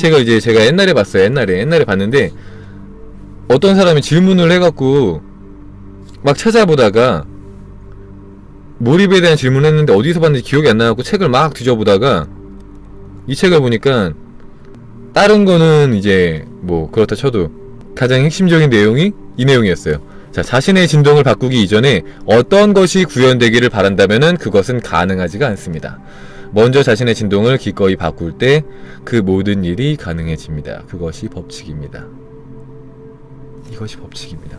책을 이제 제가 옛날에 봤어요. 옛날에 봤는데 어떤 사람이 질문을 해갖고 막 찾아보다가 몰입에 대한 질문을 했는데 어디서 봤는지 기억이 안 나갖고 책을 막 뒤져보다가 이 책을 보니까 다른 거는 이제 뭐 그렇다 쳐도 가장 핵심적인 내용이 이 내용이었어요. 자, 자신의 진동을 바꾸기 이전에 어떤 것이 구현되기를 바란다면은 그것은 가능하지가 않습니다. 먼저 자신의 진동을 기꺼이 바꿀 때 그 모든 일이 가능해집니다. 그것이 법칙입니다. 이것이 법칙입니다.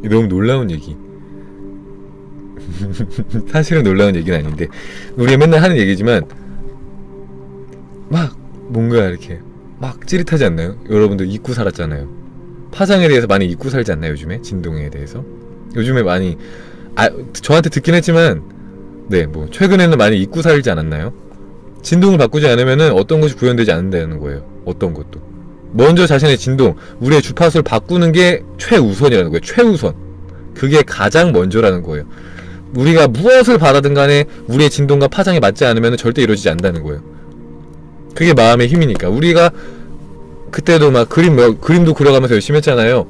너무 놀라운 얘기. 사실은 놀라운 얘기는 아닌데 우리가 맨날 하는 얘기지만 막 뭔가 이렇게 막 찌릿하지 않나요? 여러분들 잊고 살았잖아요. 파장에 대해서 많이 잊고 살지 않나요? 요즘에? 진동에 대해서? 요즘에 많이 저한테 듣긴 했지만 네, 뭐 최근에는 많이 잊고 살지 않았나요? 진동을 바꾸지 않으면은 어떤 것이 구현되지 않는다는 거예요. 어떤 것도. 먼저 자신의 진동, 우리의 주파수를 바꾸는 게 최우선이라는 거예요. 최우선. 그게 가장 먼저라는 거예요. 우리가 무엇을 바라든 간에 우리의 진동과 파장에 맞지 않으면 절대 이루어지지 않는다는 거예요. 그게 마음의 힘이니까. 우리가 그때도 막 그림도 그려가면서 열심히 했잖아요.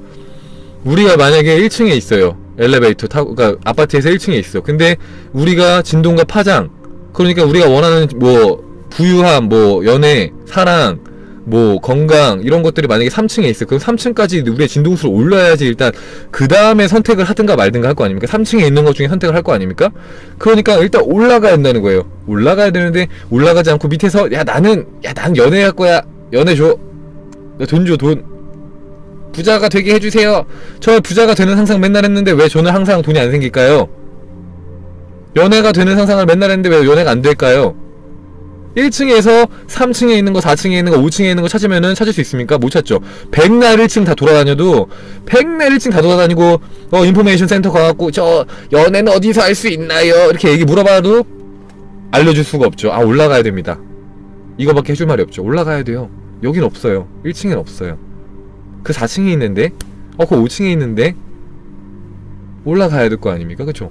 우리가 만약에 1층에 있어요. 엘리베이터 타고, 그러니까 아파트에서 1층에 있어. 근데 우리가 진동과 파장, 그러니까 우리가 원하는 뭐 부유함, 뭐 연애, 사랑, 뭐 건강 이런 것들이 만약에 3층에 있어. 그럼 3층까지 우리의 진동수를 올려야지 일단 그 다음에 선택을 하든가 말든가 할 거 아닙니까? 3층에 있는 것 중에 선택을 할 거 아닙니까? 그러니까 일단 올라가야 된다는 거예요. 올라가야 되는데 올라가지 않고 밑에서 나는 연애할 거야. 연애 줘. 돈 줘, 돈. 부자가 되게 해주세요. 저 부자가 되는 상상 맨날 했는데 왜 저는 항상 돈이 안 생길까요? 연애가 되는 상상을 맨날 했는데 왜 연애가 안 될까요? 1층에서 3층에 있는 거, 4층에 있는 거, 5층에 있는 거 찾으면은 찾을 수 있습니까? 못 찾죠. 백날 1층 다 돌아다녀도 백날 1층 다 돌아다니고 인포메이션 센터 가갖고 저 연애는 어디서 할 수 있나요? 이렇게 얘기 물어봐도 알려줄 수가 없죠. 아, 올라가야 됩니다. 이거밖에 해줄 말이 없죠. 올라가야 돼요. 여긴 없어요. 1층엔 없어요. 그 4층에 있는데 그 5층에 있는데 올라가야 될 거 아닙니까? 그쵸?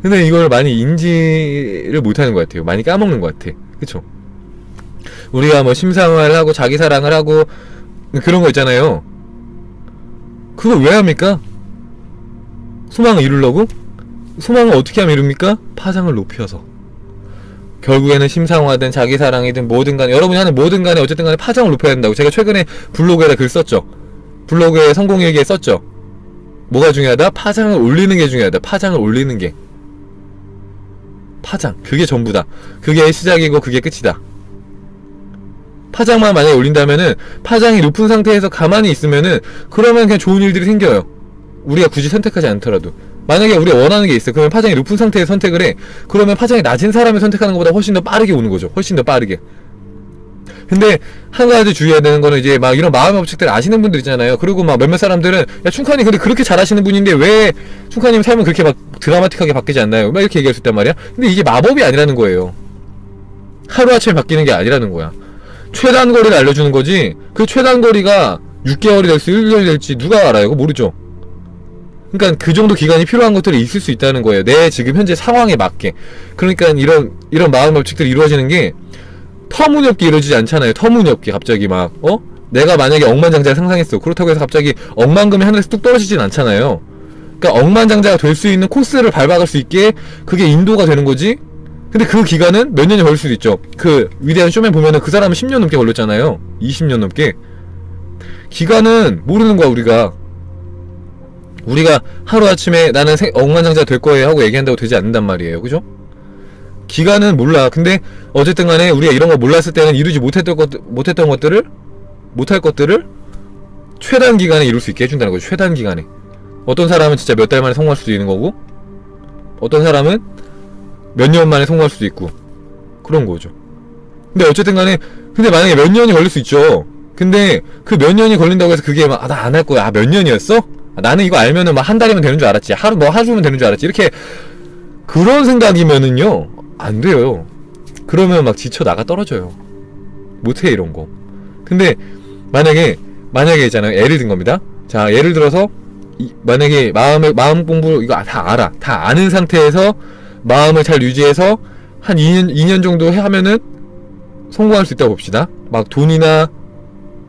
근데 이걸 많이 인지를 못하는 것 같아요. 많이 까먹는 것 같아. 그쵸? 우리가 뭐 심사을 하고 자기 사랑을 하고 그런 거 있잖아요. 그거 왜 합니까? 소망을 이루려고? 소망을 어떻게 하면 이룹니까? 파장을 높여서. 결국에는 심상화든 자기 사랑이든 뭐든 간에 여러분이 하는 뭐든 간에 어쨌든 간에 파장을 높여야 된다고. 제가 최근에 블로그에다 글 썼죠. 블로그에 성공일기에 썼죠. 뭐가 중요하다? 파장을 올리는 게 중요하다. 파장을 올리는 게. 파장. 그게 전부다. 그게 시작이고 그게 끝이다. 파장만 만약에 올린다면은 파장이 높은 상태에서 가만히 있으면은 그러면 그냥 좋은 일들이 생겨요. 우리가 굳이 선택하지 않더라도. 만약에 우리가 원하는 게 있어. 그러면 파장이 높은 상태에서 선택을 해. 그러면 파장이 낮은 사람을 선택하는 것보다 훨씬 더 빠르게 오는 거죠. 훨씬 더 빠르게. 근데 한 가지 주의해야 되는 거는 이제 막 이런 마음의 법칙들 아시는 분들 있잖아요. 그리고 막 몇몇 사람들은 야 충칸이 근데 그렇게 잘하시는 분인데 왜 충칸님 삶은 그렇게 막 드라마틱하게 바뀌지 않나요? 막 이렇게 얘기할 수 있단 말이야. 근데 이게 마법이 아니라는 거예요. 하루아침에 바뀌는 게 아니라는 거야. 최단거리를 알려주는 거지 그 최단거리가 6개월이 될지 1년이 될지 누가 알아요? 그거 모르죠. 그러니까 그 정도 기간이 필요한 것들이 있을 수 있다는 거예요. 내 지금 현재 상황에 맞게. 그러니까 이런 마음 법칙들이 이루어지는 게 터무니없게 이루어지지 않잖아요. 터무니없게 갑자기 막 내가 만약에 억만장자를 상상했어. 그렇다고 해서 갑자기 억만금이 하늘에서 뚝 떨어지진 않잖아요. 그러니까 억만장자가 될 수 있는 코스를 밟아갈 수 있게 그게 인도가 되는 거지. 근데 그 기간은 몇 년이 걸릴 수도 있죠. 그 위대한 쇼맨 보면은 그 사람은 10년 넘게 걸렸잖아요. 20년 넘게. 기간은 모르는 거야. 우리가 하루아침에 나는 억만장자 될 거예요 하고 얘기한다고 되지 않는단 말이에요. 그죠? 기간은 몰라. 근데 어쨌든 간에 우리가 이런 거 몰랐을 때는 이루지 못할 것들을 최단 기간에 이룰 수 있게 해준다는 거죠. 최단 기간에. 어떤 사람은 진짜 몇 달 만에 성공할 수도 있는 거고 어떤 사람은 몇 년 만에 성공할 수도 있고 그런 거죠. 근데 어쨌든 간에 근데 만약에 몇 년이 걸릴 수 있죠. 근데 그 몇 년이 걸린다고 해서 그게 막 나 안 할 거야. 몇 년이었어? 나는 이거 알면은 막 한 달이면 되는 줄 알았지. 하루면 되는 줄 알았지. 이렇게 그런 생각이면은요 안 돼요. 그러면 막 지쳐 나가 떨어져요. 못해 이런 거. 근데 만약에 있잖아요. 예를 든 겁니다. 자, 예를 들어서 마음 공부 이거 다 알아. 다 아는 상태에서 마음을 잘 유지해서 한 2년 정도 하면은 성공할 수 있다고 봅시다. 막 돈이나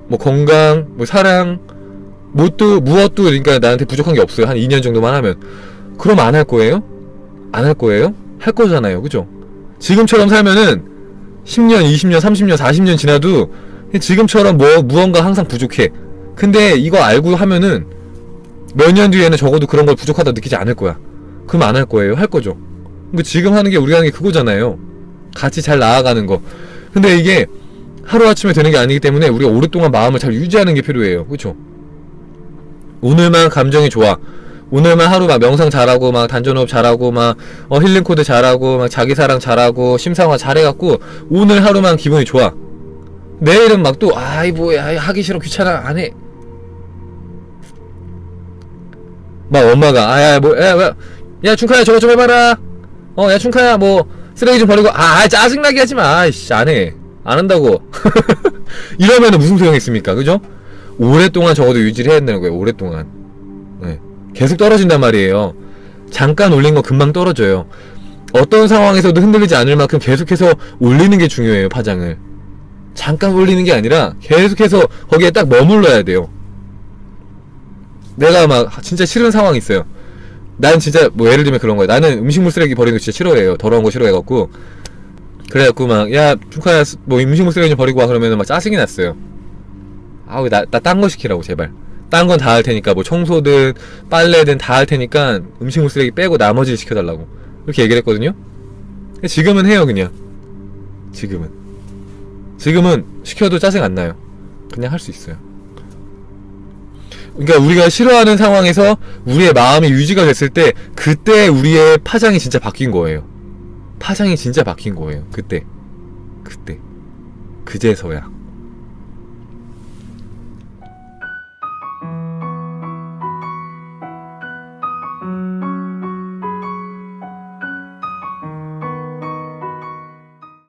뭐 건강, 뭐 사랑, 무엇도 그러니까 나한테 부족한 게 없어요. 한 2년 정도만 하면. 그럼 안 할 거예요? 안 할 거예요? 할 거잖아요. 그죠? 지금처럼 살면은 10년, 20년, 30년, 40년 지나도 지금처럼 무언가 항상 부족해. 근데 이거 알고 하면은 몇 년 뒤에는 적어도 그런 걸 부족하다 느끼지 않을 거야. 그럼 안 할 거예요? 할 거죠. 그러니까 지금 하는 게 우리가 하는 게 그거잖아요. 같이 잘 나아가는 거. 근데 이게 하루아침에 되는 게 아니기 때문에 우리가 오랫동안 마음을 잘 유지하는 게 필요해요. 그쵸? 오늘만 감정이 좋아. 오늘만 하루 막 명상 잘하고 막 단전호흡 잘하고 막 힐링코드 잘하고 막 자기사랑 잘하고 심상화 잘해갖고 오늘 하루만 기분이 좋아. 내일은 막 또 아이 뭐야 하기 싫어 귀찮아 안해. 막 엄마가 야 준카야 저거 좀 해봐라. 야 준카야 뭐 쓰레기 좀 버리고 짜증나게 하지마. 아이씨 안해. 안 한다고. 이러면은 무슨 소용이 있습니까? 그죠? 오랫동안 적어도 유지를 해야 된다는 거예요. 오랫동안. 네. 계속 떨어진단 말이에요. 잠깐 올린 거 금방 떨어져요. 어떤 상황에서도 흔들리지 않을 만큼 계속해서 올리는 게 중요해요. 파장을. 잠깐 올리는 게 아니라 계속해서 거기에 딱 머물러야 돼요. 내가 막 진짜 싫은 상황이 있어요. 난 진짜 뭐 예를 들면 그런 거야. 나는 음식물 쓰레기 버리는 거 진짜 싫어해요. 더러운 거 싫어해갖고. 그래갖고 막 야 준카야 뭐 음식물 쓰레기 좀 버리고 와 그러면은 막 짜증이 났어요. 아우 나 딴 거 시키라고 제발. 딴 건 다 할 테니까 뭐 청소든 빨래든 다 할 테니까 음식물 쓰레기 빼고 나머지를 시켜달라고 이렇게 얘기를 했거든요. 지금은 해요. 그냥 지금은 시켜도 짜증 안 나요. 그냥 할 수 있어요. 그러니까 우리가 싫어하는 상황에서 우리의 마음이 유지가 됐을 때 그때 우리의 파장이 진짜 바뀐 거예요. 파장이 진짜 바뀐 거예요. 그때 그제서야.